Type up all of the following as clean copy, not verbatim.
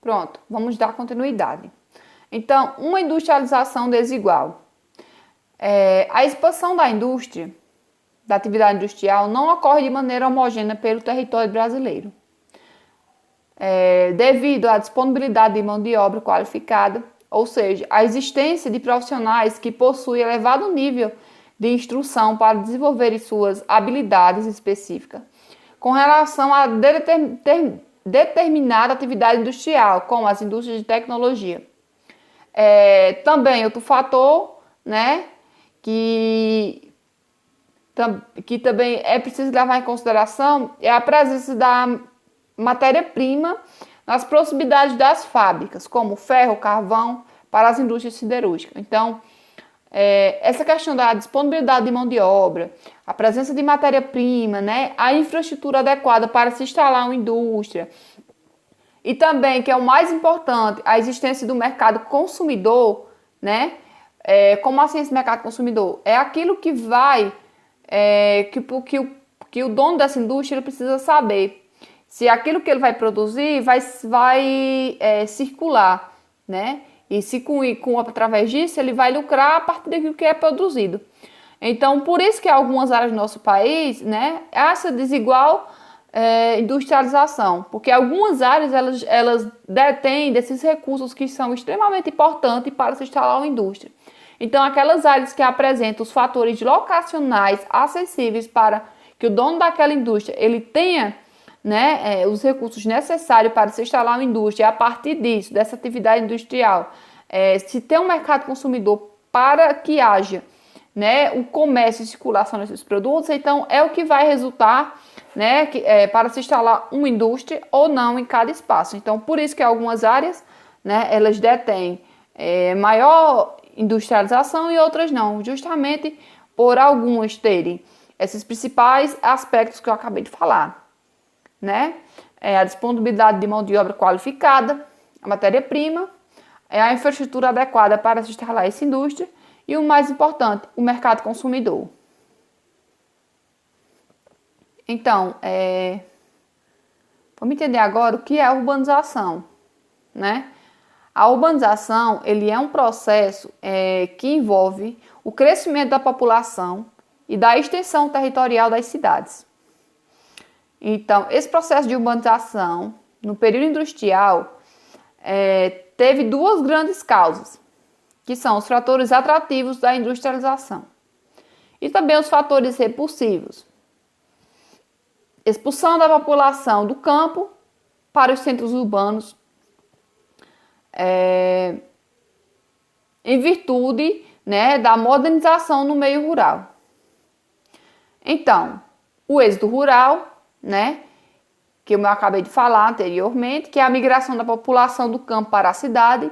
Pronto, vamos dar continuidade. Então, uma industrialização desigual. A expansão da indústria, da atividade industrial, não ocorre de maneira homogênea pelo território brasileiro. Devido à disponibilidade de mão de obra qualificada, ou seja, a existência de profissionais que possuem elevado nível de instrução para desenvolverem suas habilidades específicas com relação a determinada atividade industrial, como as indústrias de tecnologia. Também outro fator, né, que também é preciso levar em consideração é a presença da matéria-prima nas proximidades das fábricas, como ferro, carvão, para as indústrias siderúrgicas. Então, essa questão da disponibilidade de mão de obra, a presença de matéria-prima, né, a infraestrutura adequada para se instalar uma indústria e também, que é o mais importante, a existência do mercado consumidor, né? Como assim esse mercado consumidor? É aquilo que vai, que o dono dessa indústria ele precisa saber se aquilo que ele vai produzir vai circular, né? E se através disso ele vai lucrar a partir daquilo que é produzido. Então, por isso que algumas áreas do nosso país, né, essa desigual industrialização, porque algumas áreas elas detêm desses recursos que são extremamente importantes para se instalar uma indústria. Então, aquelas áreas que apresentam os fatores locacionais acessíveis para que o dono daquela indústria ele tenha, né, os recursos necessários para se instalar uma indústria, e a partir disso, dessa atividade industrial, se tem um mercado consumidor para que haja, né, o comércio e circulação desses produtos, então é o que vai resultar, né, para se instalar uma indústria ou não em cada espaço. Então, por isso que algumas áreas, né, elas detêm maior industrialização e outras não, justamente por algumas terem esses principais aspectos que eu acabei de falar, né? A disponibilidade de mão de obra qualificada, a matéria-prima, a infraestrutura adequada para se instalar essa indústria e o mais importante, o mercado consumidor. Então, vamos entender agora o que é a urbanização, né? A urbanização ele é um processo que envolve o crescimento da população e da extensão territorial das cidades. Então, esse processo de urbanização, no período industrial, teve duas grandes causas, que são os fatores atrativos da industrialização e também os fatores repulsivos. Expulsão da população do campo para os centros urbanos, em virtude, né, da modernização no meio rural. Então, o êxodo rural, né, que eu acabei de falar anteriormente, que é a migração da população do campo para a cidade.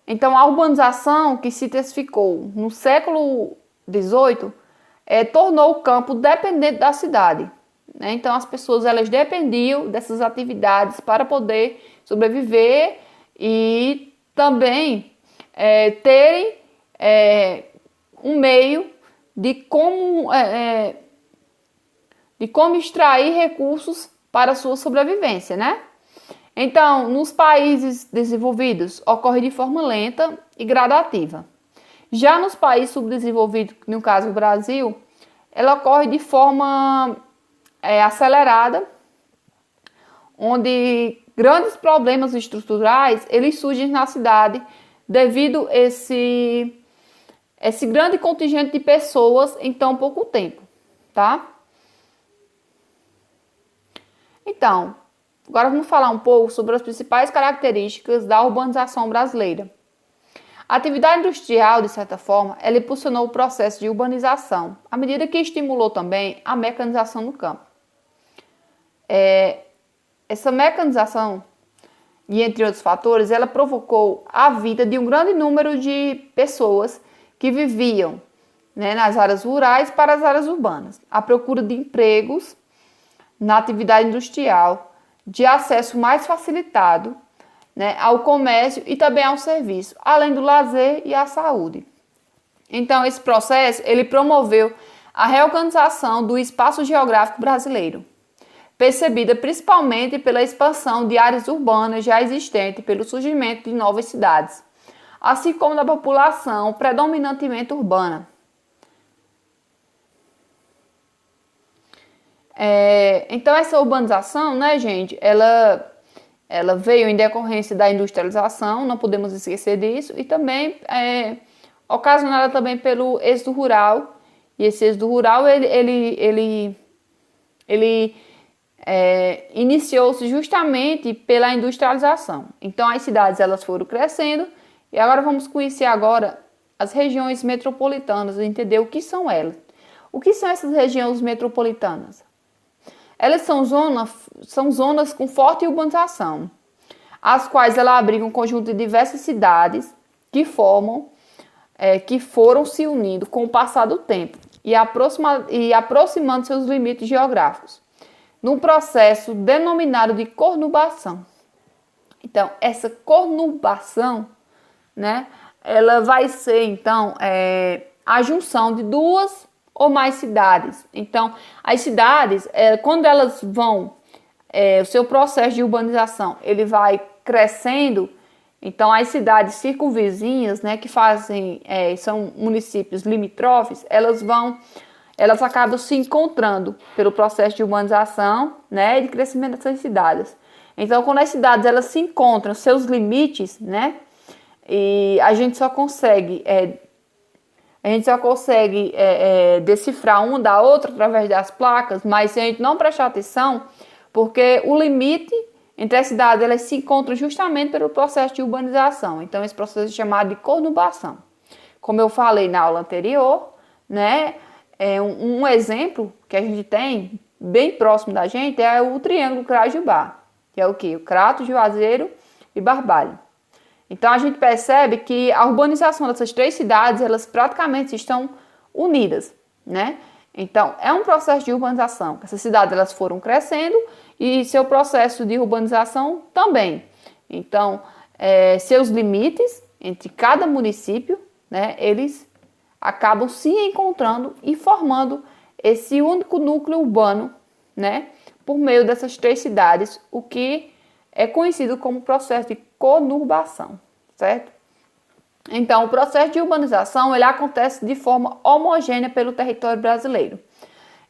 Então, a urbanização que se intensificou no século XVIII tornou o campo dependente da cidade, né? Então, as pessoas elas dependiam dessas atividades para poder sobreviver e também terem um meio de como extrair recursos para a sua sobrevivência, né? Então, nos países desenvolvidos, ocorre de forma lenta e gradativa. Já nos países subdesenvolvidos, no caso o Brasil, ela ocorre de forma acelerada, onde grandes problemas estruturais eles surgem na cidade devido a esse grande contingente de pessoas em tão pouco tempo, tá? Então, agora vamos falar um pouco sobre as principais características da urbanização brasileira. A atividade industrial, de certa forma, ela impulsionou o processo de urbanização, à medida que estimulou também a mecanização no campo. Essa mecanização, e entre outros fatores, ela provocou a vida de um grande número de pessoas que viviam, né, nas áreas rurais para as áreas urbanas, à procura de empregos na atividade industrial, de acesso mais facilitado, né, ao comércio e também ao serviço, além do lazer e à saúde. Então, esse processo ele promoveu a reorganização do espaço geográfico brasileiro, percebida principalmente pela expansão de áreas urbanas já existentes e pelo surgimento de novas cidades, assim como da população predominantemente urbana. Então essa urbanização, né, gente, ela veio em decorrência da industrialização, não podemos esquecer disso, e também ocasionada também pelo êxodo rural. E esse êxodo rural, ele iniciou-se justamente pela industrialização. Então as cidades elas foram crescendo, e agora vamos conhecer agora as regiões metropolitanas, entender o que são elas. O que são essas regiões metropolitanas? Elas são zonas com forte urbanização, as quais ela abrigam um conjunto de diversas cidades que foram se unindo com o passar do tempo e aproximando seus limites geográficos, num processo denominado de conurbação. Então, essa conurbação, né, ela vai ser, então, a junção de duas ou mais cidades. Então, as cidades, quando elas vão, o seu processo de urbanização, ele vai crescendo. Então, as cidades circunvizinhas, né, que são municípios limítrofes, elas acabam se encontrando pelo processo de urbanização, né, e de crescimento dessas cidades. Então, quando as cidades elas se encontram, seus limites, né, e a gente só consegue decifrar uma da outra através das placas, mas se a gente não prestar atenção, porque o limite entre as cidades elas se encontram justamente pelo processo de urbanização. Então, esse processo é chamado de conurbação. Como eu falei na aula anterior, né, um exemplo que a gente tem bem próximo da gente é o Triângulo Crajubá, que é o quê? O Crato, Juazeiro e Barbalho. Então, a gente percebe que a urbanização dessas três cidades, elas praticamente estão unidas, né? Então, é um processo de urbanização. Essas cidades, elas foram crescendo e seu processo de urbanização também. Então, seus limites entre cada município, né, eles acabam se encontrando e formando esse único núcleo urbano, né, por meio dessas três cidades, o que é conhecido como processo de conurbação, certo? Então, o processo de urbanização ele acontece de forma homogênea pelo território brasileiro.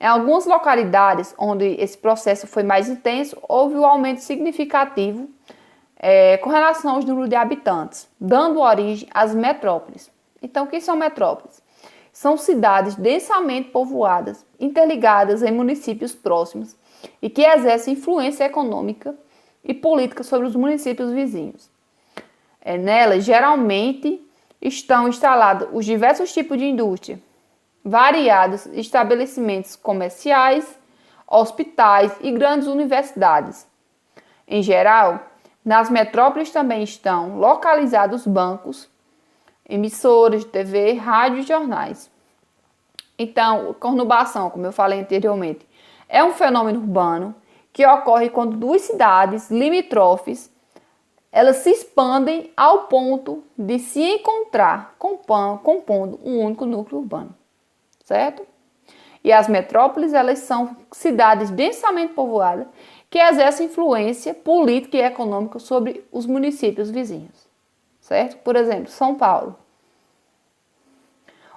Em algumas localidades onde esse processo foi mais intenso, houve um aumento significativo com relação aos números de habitantes, dando origem às metrópoles. Então, o que são metrópoles? São cidades densamente povoadas, interligadas em municípios próximos e que exercem influência econômica e política sobre os municípios vizinhos. Nelas, geralmente, estão instalados os diversos tipos de indústria, variados estabelecimentos comerciais, hospitais e grandes universidades. Em geral, nas metrópoles também estão localizados bancos, emissoras de TV, rádio e jornais. Então, conurbação, como eu falei anteriormente, é um fenômeno urbano que ocorre quando duas cidades limítrofes elas se expandem ao ponto de se encontrar compondo um único núcleo urbano, certo? E as metrópoles, elas são cidades densamente povoadas que exercem influência política e econômica sobre os municípios vizinhos, certo? Por exemplo, São Paulo.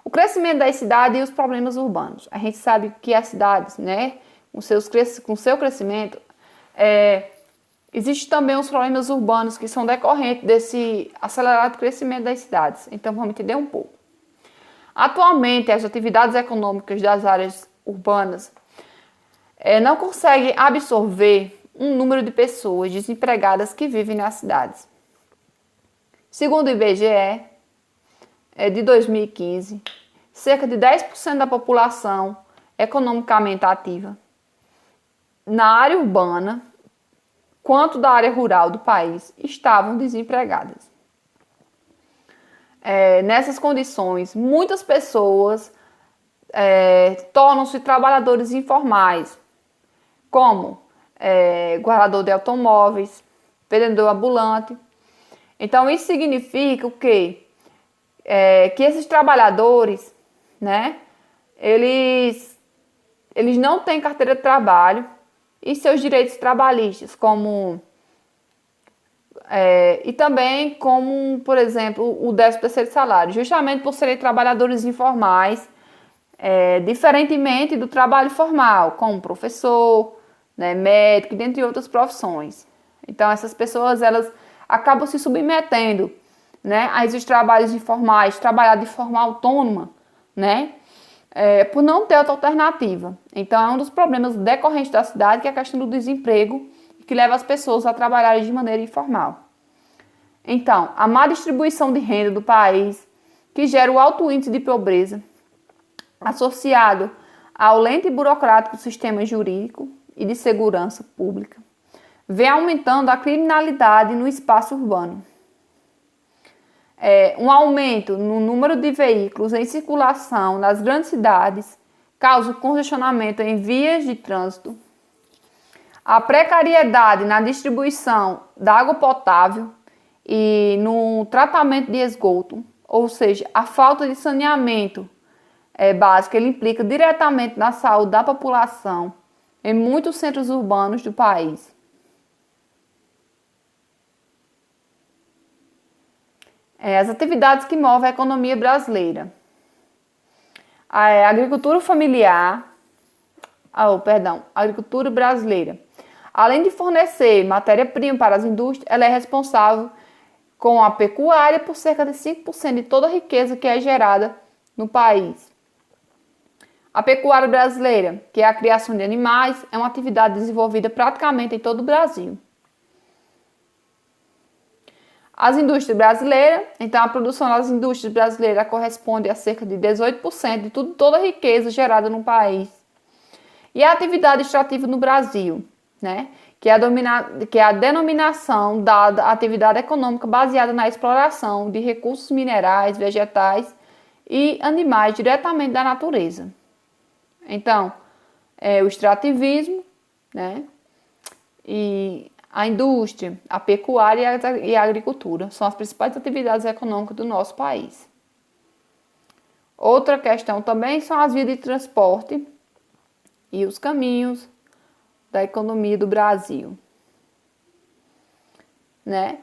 O crescimento das cidades e os problemas urbanos. A gente sabe que as cidades, né, com seu crescimento, existem também os problemas urbanos que são decorrentes desse acelerado crescimento das cidades. Então, vamos entender um pouco. Atualmente, as atividades econômicas das áreas urbanas não conseguem absorver um número de pessoas desempregadas que vivem nas cidades. Segundo o IBGE, de 2015, cerca de 10% da população economicamente ativa na área urbana quanto da área rural do país estavam desempregadas. Nessas condições, muitas pessoas tornam-se trabalhadores informais, como guardador de automóveis, vendedor ambulante. Então, isso significa o quê? Que esses trabalhadores, né, eles não têm carteira de trabalho e seus direitos trabalhistas, e também como, por exemplo, o 13º salário, justamente por serem trabalhadores informais, diferentemente do trabalho formal, como professor, né, médico, dentre outras profissões. Então, essas pessoas, elas acabam se submetendo, né, a esses trabalhos informais, trabalhar de forma autônoma, né, por não ter outra alternativa. Então, é um dos problemas decorrentes da cidade, que é a questão do desemprego, que leva as pessoas a trabalharem de maneira informal. Então, a má distribuição de renda do país, que gera o alto índice de pobreza, associado ao lento e burocrático sistema jurídico e de segurança pública, vem aumentando a criminalidade no espaço urbano. Um aumento no número de veículos em circulação nas grandes cidades causa congestionamento em vias de trânsito. A precariedade na distribuição da água potável e no tratamento de esgoto, ou seja, a falta de saneamento básico, ele implica diretamente na saúde da população em muitos centros urbanos do país. As atividades que movem a economia brasileira. A agricultura familiar, a agricultura brasileira, além de fornecer matéria-prima para as indústrias, ela é responsável com a pecuária por cerca de 5% de toda a riqueza que é gerada no país. A pecuária brasileira, que é a criação de animais, é uma atividade desenvolvida praticamente em todo o Brasil. As indústrias brasileiras, então a produção das indústrias brasileiras corresponde a cerca de 18% de toda a riqueza gerada no país. E a atividade extrativa no Brasil, né, que é a denominação dada à atividade econômica baseada na exploração de recursos minerais, vegetais e animais diretamente da natureza. Então, o extrativismo, né, e a indústria, a pecuária e a agricultura são as principais atividades econômicas do nosso país. Outra questão também são as vias de transporte e os caminhos da economia do Brasil, né?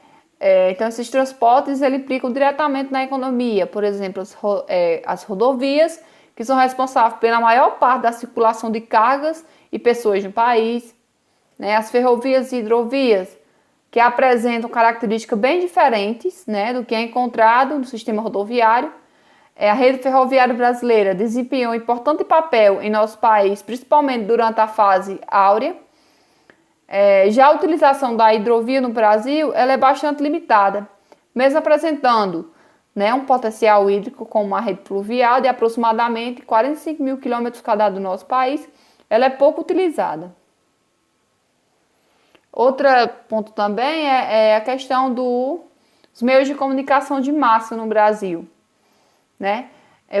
Então, esses transportes eles implicam diretamente na economia, por exemplo, as rodovias, que são responsáveis pela maior parte da circulação de cargas e pessoas no país, né? As ferrovias e hidrovias, que apresentam características bem diferentes, né, do que é encontrado no sistema rodoviário. A rede ferroviária brasileira desempenhou um importante papel em nosso país, principalmente durante a fase áurea. Já a utilização da hidrovia no Brasil ela é bastante limitada, mesmo apresentando, né, um potencial hídrico com uma rede fluvial de aproximadamente 45 mil km² do nosso país, ela é pouco utilizada. Outro ponto também é a questão dos meios de comunicação de massa no Brasil, né?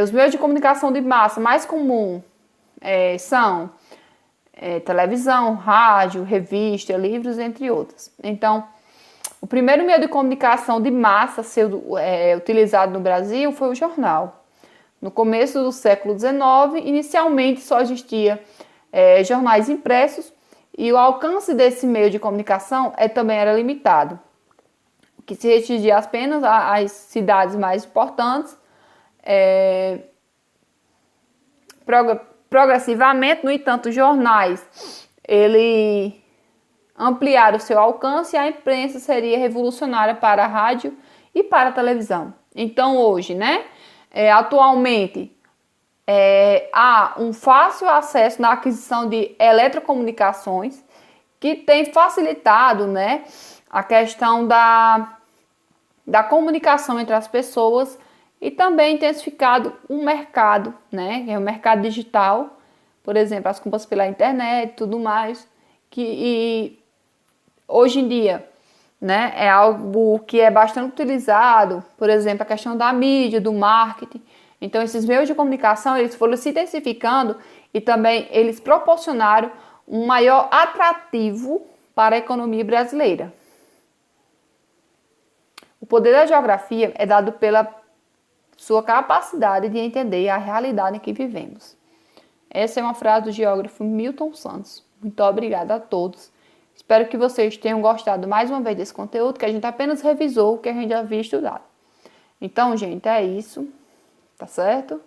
Os meios de comunicação de massa mais comuns são televisão, rádio, revista, livros, entre outros. Então, o primeiro meio de comunicação de massa a ser utilizado no Brasil foi o jornal. No começo do século XIX, inicialmente só existia jornais impressos e o alcance desse meio de comunicação também era limitado, o que se restringia apenas às cidades mais importantes. Progressivamente, no entanto, os jornais ampliaram o seu alcance e a imprensa seria revolucionária para a rádio e para a televisão. Então, hoje, né, atualmente, há um fácil acesso na aquisição de eletrocomunicações que tem facilitado, né, a questão da comunicação entre as pessoas e também intensificado um mercado, né, que é o mercado digital, por exemplo, as compras pela internet e tudo mais, que hoje em dia, né, é algo que é bastante utilizado, por exemplo, a questão da mídia, do marketing. Então, esses meios de comunicação, eles foram se intensificando e também eles proporcionaram um maior atrativo para a economia brasileira. O poder da geografia é dado pela sua capacidade de entender a realidade em que vivemos. Essa é uma frase do geógrafo Milton Santos. Muito obrigada a todos. Espero que vocês tenham gostado mais uma vez desse conteúdo, que a gente apenas revisou o que a gente já havia estudado. Então, gente, é isso. Tá certo?